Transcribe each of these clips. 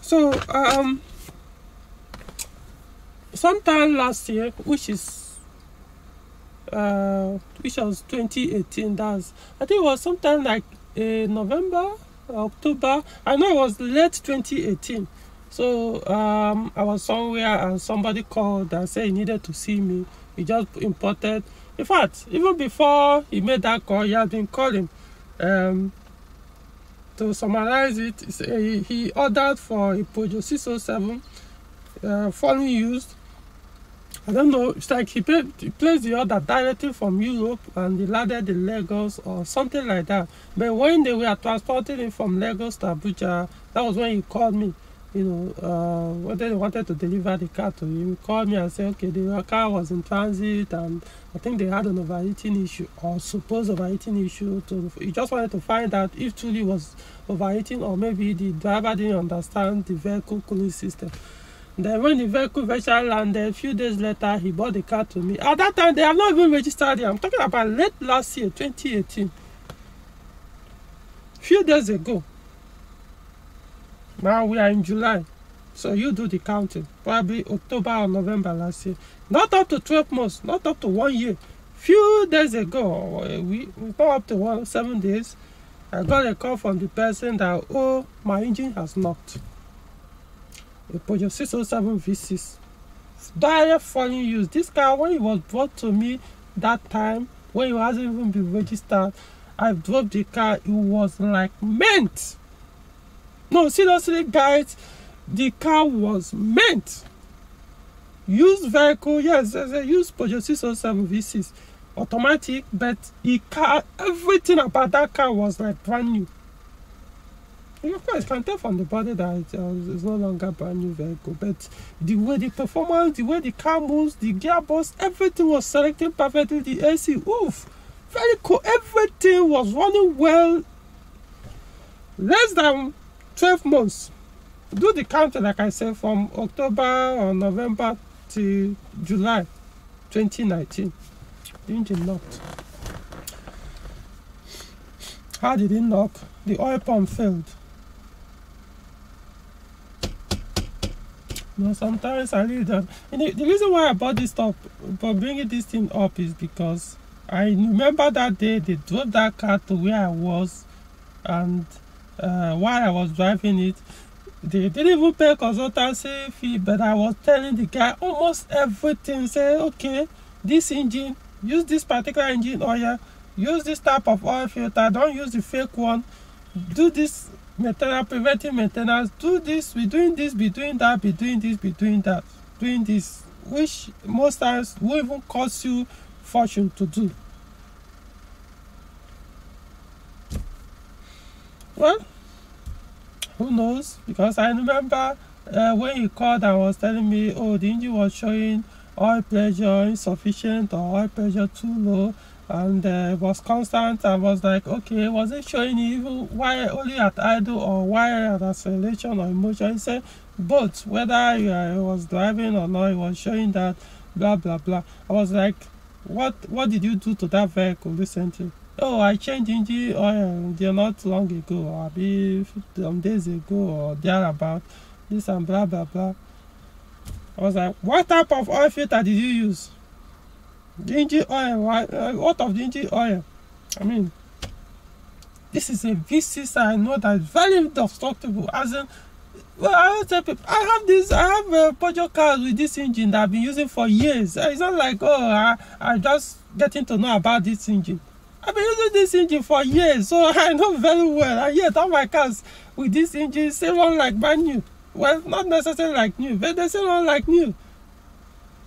So sometime last year, which was 2018. I think it was sometime like November, October. I know it was late 2018. So I was somewhere and somebody called and said he needed to see me. He just imported. In fact, even before he made that call, he had been calling. To summarize it, he ordered for a Peugeot 607 fully used. I don't know, it's like he placed the order directly from Europe and he landed in Lagos or something like that. But when they were transporting him from Lagos to Abuja, that was when he called me. When they wanted to deliver the car to him, he called me and said, okay, the car was in transit and I think they had an overheating issue or supposed overheating issue. He just wanted to find out if truly was overheating or maybe the driver didn't understand the vehicle cooling system. Then when the vehicle eventually landed, a few days later, he bought the car to me. At that time, they have not even registered it. I'm talking about late last year, 2018. Few days ago. Now we are in July. So you do the counting. Probably October or November last year. Not up to 12 months, not up to 1 year. Few days ago, we go up to 7 days. I got a call from the person that, oh, my engine has knocked. A Peugeot 607 V6. Direct fully used. This car, when it was brought to me that time, when it hasn't even been registered, I drove the car. It was like mint. No, seriously, guys, the car was mint. Used vehicle, yes, there's a used Peugeot 607 V6. Automatic, but everything about that car was like brand new. Of course, you can tell from the body that it's no longer a brand new vehicle, but the way the performance, the way the car moves, the gearbox, everything was selected perfectly. The AC, oof, very cool. Everything was running well. Less than 12 months. Do the counting, like I said, from October or November to July 2019. The engine knocked. How did it knock? The oil pump failed. Sometimes I leave them. The reason why I bought this stuff, for bringing this thing up, is because I remember that day they drove that car to where I was, and while I was driving it, they didn't even pay consultancy fee, but I was telling the guy almost everything. Say, okay, this engine, use this particular engine oil, use this type of oil filter, don't use the fake one, do this maintenance, preventive maintenance, do this, be doing this, be doing that, be doing this, be doing that, doing this, which most times will even cost you fortune to do. Well, who knows? Because I remember when he called and was telling me, oh, the engine was showing oil pressure insufficient or oil pressure too low, and it was constant. I was like, okay, was it showing even why only at idle or why at acceleration or motion? He said both, whether I was driving or not, it was showing that blah blah blah. I was like, what did you do to that vehicle recently? Oh, I changed engine oil not long ago, or maybe some days ago or thereabout, this and blah blah blah. I was like, what type of oil filter did you use? The engine oil, what of the engine oil? I mean, this is a V6. I know that it's very destructible. As in, well, I always tell people, I have Peugeot cars with this engine that I've been using for years. It's not like, oh, I'm just getting to know about this engine. I've been using this engine for years, so I know very well. And yet, all my cars with this engine still run like brand new. Well, not necessarily like new, but they still run like new.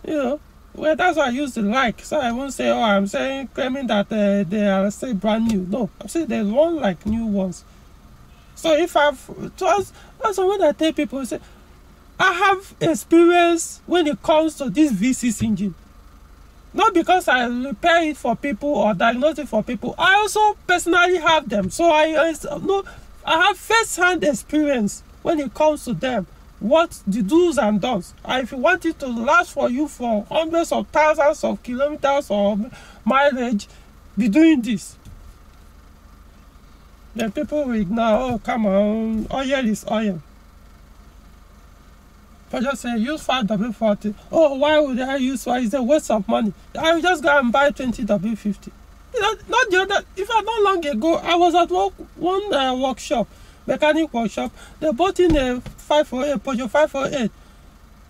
You know, well, that's why I use the like. So I won't say, oh, I'm claiming that they are still brand new. No, I'm saying they run like new ones. So if also when I tell people, say, I have experience when it comes to this V6 engine. Not because I repair it for people or diagnose it for people. I also personally have them. So I have first-hand experience when it comes to them. What the do's and don'ts. And if you want it to last for you for hundreds of thousands of kilometers or mileage, be doing this. Then people will ignore, oh, come on, oil is oil. Peugeot say use 5W40. Oh, why would I use 5? It's a waste of money. I will just go and buy 20W50. You know, not the other. In fact, not long ago, I was at one workshop, mechanic workshop. They bought in a 508, Peugeot 508.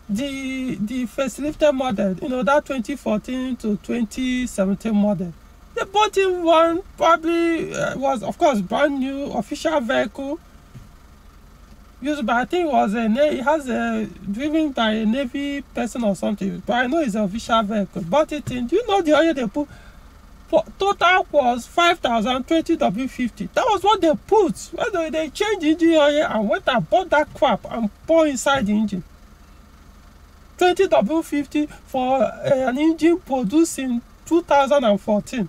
The facelifted model, you know, that 2014 to 2017 model. They bought in one, probably was, of course, brand new, official vehicle. Used by, I think it was it has a driven by a Navy person or something, but I know it's an official vehicle. Bought it in. Do you know the oil they put? For total was 5,020 W50. That was what they put. When they changed engine oil and went and bought that crap and pour inside the engine. 20 W50 for an engine produced in 2014.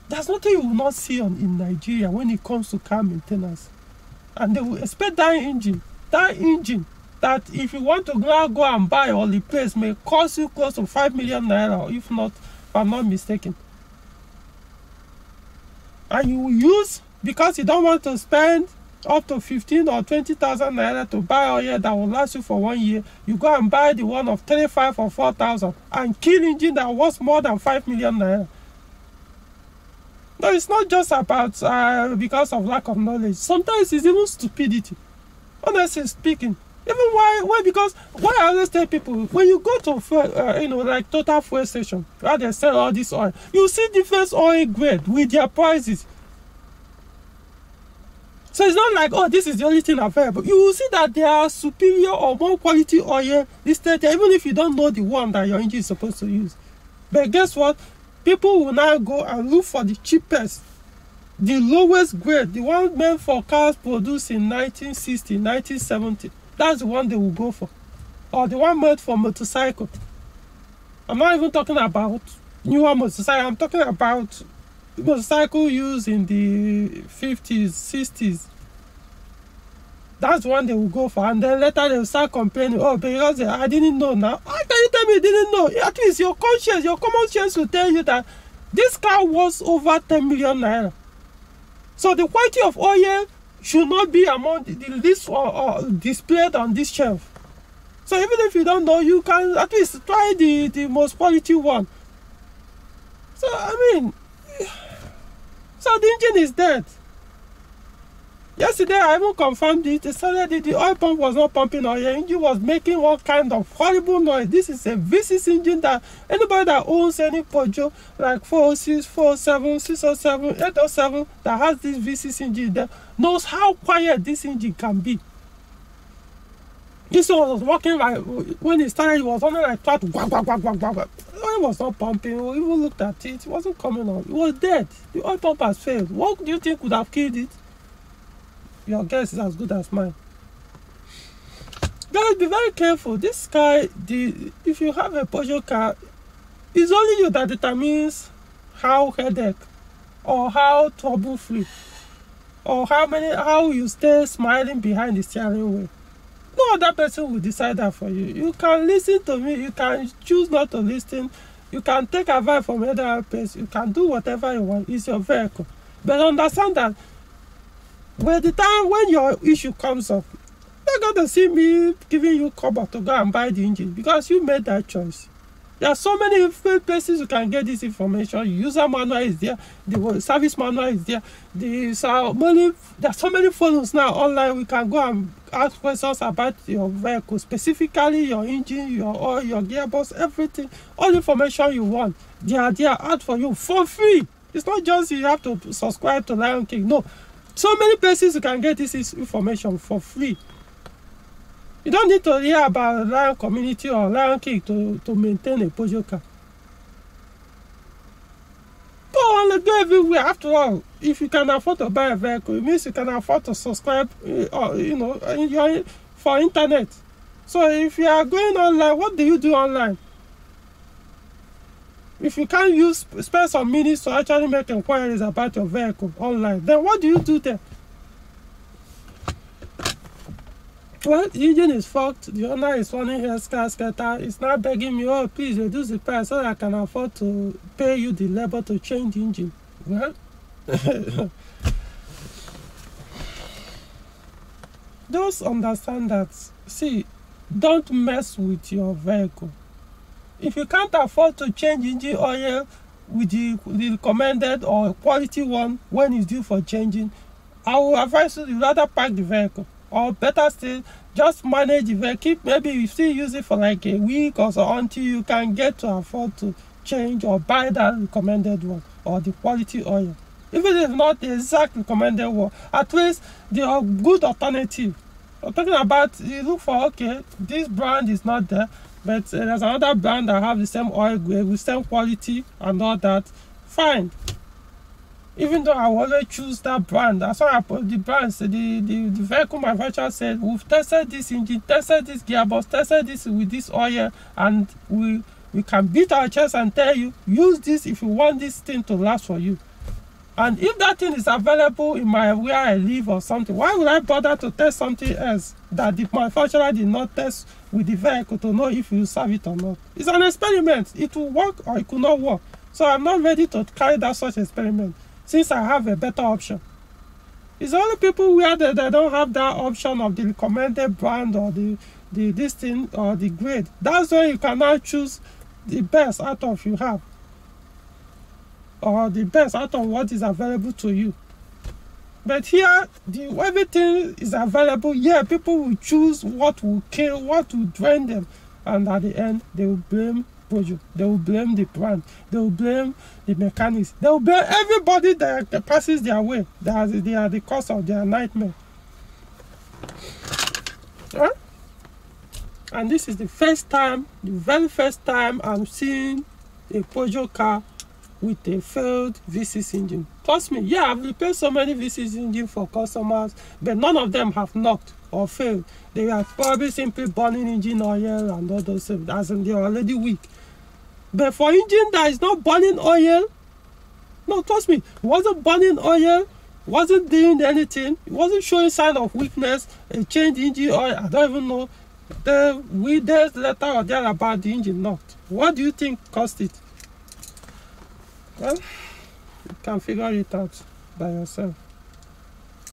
There's nothing you will not see in Nigeria when it comes to car maintenance. And they will expect that engine that if you want to go and buy or replace may cost you close to 5 million naira, if I'm not mistaken. And you will use, because you don't want to spend up to 15 or 20,000 naira to buy oil that will last you for 1 year, you go and buy the one of 35 or 4,000 and kill engine that was more than 5 million naira. No, it's not just about because of lack of knowledge. Sometimes it's even stupidity. Honestly speaking, even why I always tell people, when you go to like Total fuel station where they sell all this oil, you see different oil grade with their prices. So it's not like, oh, this is the only thing available. You will see that there are superior or more quality oil listed there, even if you don't know the one that your engine is supposed to use. But guess what? People will now go and look for the cheapest, the lowest grade, the one meant for cars produced in 1960, 1970. That's the one they will go for. Or the one made for motorcycle. I'm not even talking about newer motorcycle. I'm talking about motorcycle used in the 50s, 60s. That's the one they will go for. And then later they will start complaining, oh, because I didn't know now. How can you tell me you didn't know? At least your conscience, your common sense will tell you that this car was over 10 million naira. So the quality of oil should not be among the list or displayed on this shelf. So even if you don't know, you can at least try the most quality one. So, I mean, so the engine is dead. Yesterday, I even confirmed it. They said that the oil pump was not pumping oil. The engine was making all kind of horrible noise. This is a V6 engine that anybody that owns any Peugeot, like 406, 407, 607, 807, that has this V6 engine there, knows how quiet this engine can be. This one was working like, when it started, it was only like that. The oil was not pumping. We even looked at it. It wasn't coming on. It was dead. The oil pump has failed. What do you think would have killed it? Your guess is as good as mine. Guys, be very careful. This guy, if you have a Peugeot car, it's only you that determines how headache or how trouble free or how you stay smiling behind the steering wheel. No other person will decide that for you. You can listen to me. You can choose not to listen. You can take advice from other person. You can do whatever you want. It's your vehicle. But understand that by the time when your issue comes up, you're going to see me giving you cover to go and buy the engine because you made that choice. There are so many places you can get this information. User manual is there. The service manual is there. There are so many forums now online. We can go and ask questions about your vehicle, specifically your engine, your oil, your gearbox, everything. All the information you want, they are there out for you for free. It's not just you have to subscribe to Lion King. No. So many places you can get this information for free. You don't need to hear about Lion Community or Lion King to maintain a Peugeot car. Go on, go everywhere. After all, if you can afford to buy a vehicle, it means you can afford to subscribe, for internet. So if you are going online, what do you do online? If you can't spend some minutes to actually make inquiries about your vehicle online, then what do you do there? Well, the engine is fucked. The owner is running here scatter. It's now begging me, oh, please reduce the price so that I can afford to pay you the labor to change the engine. Well, Just understand that, see, don't mess with your vehicle. If you can't afford to change engine oil with the recommended or quality one when it's due for changing, I will advise you rather park the vehicle, or better still, just manage the vehicle. Maybe you still use it for like a week or so until you can get to afford to change or buy that recommended one or the quality oil. Even if not the exact recommended one, at least they are good alternative. I'm talking about, you look for, okay, this brand is not there, but there's another brand that have the same oil grade with same quality and all that. Fine. Even though I will always choose that brand, that's why I put the brands. The vehicle manufacturer said, we've tested this engine, tested this gearbox, tested this with this oil, and we can beat our chest and tell you, use this if you want this thing to last for you. And if that thing is available in where I live or something, why would I bother to test something else that the manufacturer did not test with the vehicle to know if you serve it or not? It's an experiment. It will work or it could not work. So I'm not ready to carry that such experiment since I have a better option. It's only people where they don't have that option of the recommended brand or the this thing or the grade. That's why you cannot choose the best out of you have, or the best out of what is available to you. But here, everything is available. Yeah, people will choose what will kill, what will drain them, and at the end, they will blame Bojo. They will blame the brand. They will blame the mechanics. They will blame everybody that passes their way. They are the cause of their nightmare. Huh? And this is the very first time I'm seeing a Peugeot car with a failed V6 engine. Trust me, yeah, I've repaired so many V6 engines for customers, but none of them have knocked or failed. They are probably simply burning engine oil and all those things, as in they're already weak. But for engine that is not burning oil, no, trust me, it wasn't burning oil, wasn't doing anything, it wasn't showing sign of weakness, a changed engine oil, I don't even know. The days later or thereabout, the engine knocked. What do you think caused it? Well, you can figure it out by yourself.